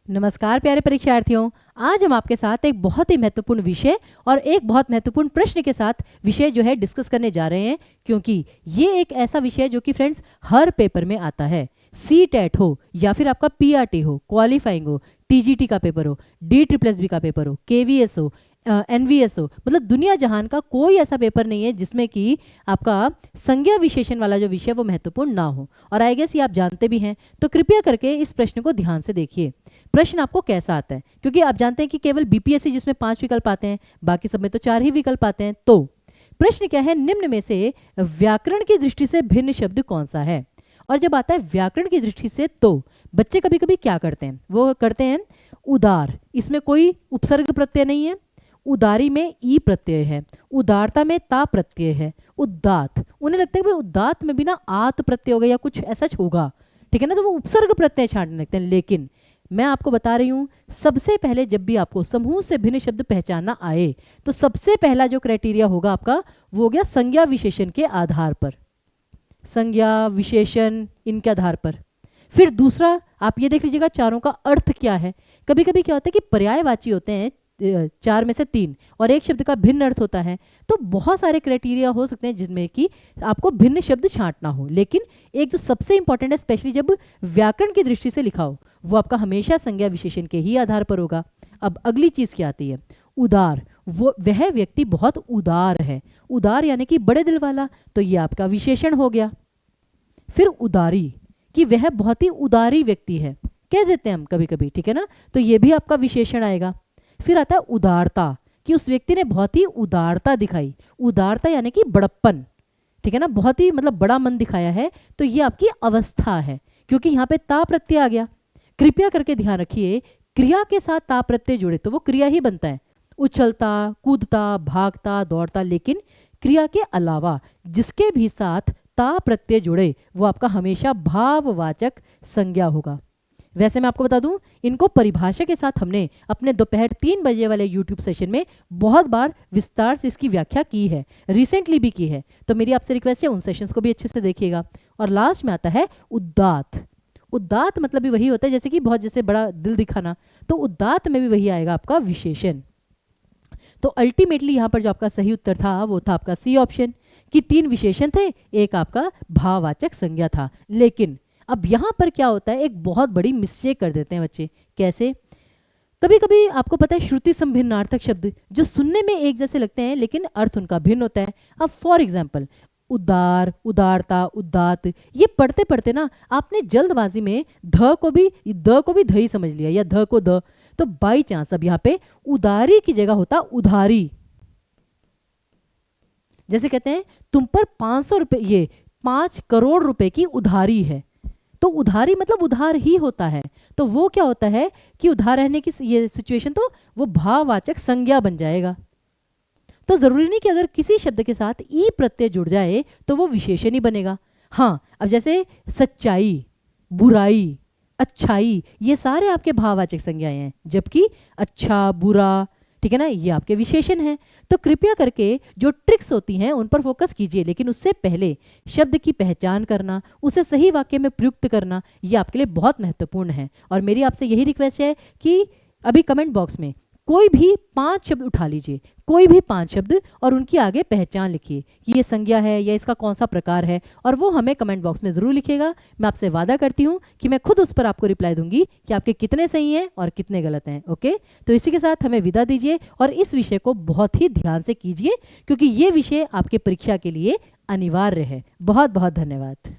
नमस्कार प्यारे परीक्षार्थियों। आज हम आपके साथ एक बहुत ही महत्वपूर्ण विषय और एक बहुत महत्वपूर्ण प्रश्न के साथ विषय जो है डिस्कस करने जा रहे हैं, क्योंकि ये एक ऐसा विषय है जो कि फ्रेंड्स हर पेपर में आता है। CTET हो या फिर आपका PRT हो, क्वालिफाइंग हो, TGT का पेपर हो, DSSB का पेपर हो, KVS हो, NVS हो, मतलब दुनिया जहान का कोई ऐसा पेपर नहीं है जिसमें कि आपका संज्ञा विशेषण वाला जो विषय वो महत्वपूर्ण ना हो। और आई गेस ये आप जानते भी हैं, तो कृपया करके इस प्रश्न को ध्यान से देखिए। प्रश्न आपको कैसा आता है, क्योंकि आप जानते हैं कि केवल BPSC जिसमें 5 विकल्प आते हैं, बाकी सब में तो 4 ही विकल्प आते हैं। तो प्रश्न क्या है, निम्न में से व्याकरण की दृष्टि से भिन्न शब्द कौन सा है। और जब आता है व्याकरण की दृष्टि से, तो बच्चे कभी कभी क्या करते हैं, वो करते हैं उदार, इसमें कोई उपसर्ग प्रत्यय नहीं है, उदारी में ई प्रत्यय है, उदारता में ता प्रत्यय है, उदात, उन्हें लगता है कि उदात में भी ना आत प्रत्यय होगा या कुछ ऐसा होगा, ठीक है ना, तो वो उपसर्ग प्रत्यय छांटने लगते हैं। लेकिन मैं आपको बता रही हूं, सबसे पहले जब भी आपको समूह से भिन्न शब्द पहचानना आए, तो सबसे पहला जो क्राइटेरिया होगा आपका, वो हो गया संज्ञा विशेषण के आधार पर, संज्ञा विशेषण इनके आधार पर। फिर दूसरा आप ये देख लीजिएगा, चारों का अर्थ क्या है। कभी कभी क्या होता है कि पर्यायवाची होते हैं 4 में से 3 और एक शब्द का भिन्न अर्थ होता है, तो बहुत सारे क्राइटेरिया हो सकते हैं जिसमें कि आपको भिन्न शब्द छांटना हो। लेकिन एक जो सबसे इंपॉर्टेंट है, स्पेशली जब व्याकरण की दृष्टि से लिखा हो, वो आपका हमेशा संज्ञा विशेषण के ही आधार पर होगा। अब अगली चीज क्या आती है, उदार, वो वह व्यक्ति बहुत उदार है, उदार यानी कि बड़े दिल वाला, तो ये आपका विशेषण हो गया। फिर उदारी, कि वह बहुत ही उदारी व्यक्ति है, कह देते हैं हम कभी कभी, ठीक है ना, तो ये भी आपका विशेषण आएगा। फिर आता है उदारता, कि उस व्यक्ति ने बहुत ही उदारता दिखाई, उदारता यानी कि बड़प्पन, ठीक है ना, बहुत ही मतलब बड़ा मन दिखाया है, तो ये आपकी अवस्था है, क्योंकि यहाँ पे ता प्रत्यय आ गया। कृपया करके ध्यान रखिए, क्रिया के साथ ता प्रत्यय जुड़े तो वो क्रिया ही बनता है, उछलता, कूदता, भागता, दौड़ता, लेकिन क्रिया के अलावा जिसके भी साथ ता प्रत्यय जुड़े वो आपका हमेशा भाववाचक संज्ञा होगा। वैसे मैं आपको बता दूं, इनको परिभाषा के साथ हमने अपने दोपहर 3 बजे वाले YouTube सेशन में बहुत बार विस्तार से इसकी व्याख्या की है, रिसेंटली भी की है, तो मेरी आपसे रिक्वेस्ट है उन सेशंस को भी अच्छे से देखिएगा। और लास्ट में आता है उदात। उदात मतलब भी वही होता है जैसे कि बहुत जैसे बड़ा दिल दिखाना, तो उदात में भी वही आएगा आपका विशेषण। तो अल्टीमेटली यहाँ पर जो आपका सही उत्तर था वो था आपका सी ऑप्शन, कि 3 विशेषण थे, एक आपका भाववाचक संज्ञा था। लेकिन अब यहाँ पर क्या होता है, एक बहुत बड़ी मिस्टेक कर देते हैं बच्चे। कैसे, कभी कभी आपको पता है श्रुति संभिन्नार्थक शब्द जो सुनने में एक जैसे लगते हैं लेकिन अर्थ उनका भिन्न होता है। अब फॉर एग्जाम्पल उदार, उदारता, उदात, ये पढ़ते पढ़ते ना आपने जल्दबाजी में ध को भी ध ही समझ लिया, या ध को द, तो बाई चांस अब यहाँ पे उदारी की जगह होता उधारी। जैसे कहते हैं तुम पर 500 रुपए, ये 5 करोड़ रुपए की उधारी है, तो उधारी मतलब उधार ही होता है, तो वो क्या होता है कि उधार रहने की ये सिचुएशन, तो वो भाववाचक संज्ञा बन जाएगा। तो जरूरी नहीं कि अगर किसी शब्द के साथ ई प्रत्यय जुड़ जाए तो वो विशेषण ही बनेगा। हाँ, अब जैसे सच्चाई, बुराई, अच्छाई, ये सारे आपके भाववाचक संज्ञाएं हैं, जबकि अच्छा, बुरा, ठीक है ना, ये आपके विशेषण हैं। तो कृपया करके जो ट्रिक्स होती हैं उन पर फोकस कीजिए, लेकिन उससे पहले शब्द की पहचान करना, उसे सही वाक्य में प्रयुक्त करना, ये आपके लिए बहुत महत्वपूर्ण है। और मेरी आपसे यही रिक्वेस्ट है कि अभी कमेंट बॉक्स में कोई भी 5 शब्द उठा लीजिए, कोई भी 5 शब्द, और उनकी आगे पहचान लिखिए कि ये संज्ञा है या इसका कौन सा प्रकार है, और वो हमें कमेंट बॉक्स में ज़रूर लिखिएगा। मैं आपसे वादा करती हूँ कि मैं खुद उस पर आपको रिप्लाई दूंगी कि आपके कितने सही हैं और कितने गलत हैं। ओके, तो इसी के साथ हमें विदा दीजिए, और इस विषय को बहुत ही ध्यान से कीजिए, क्योंकि ये विषय आपके परीक्षा के लिए अनिवार्य है। बहुत बहुत धन्यवाद।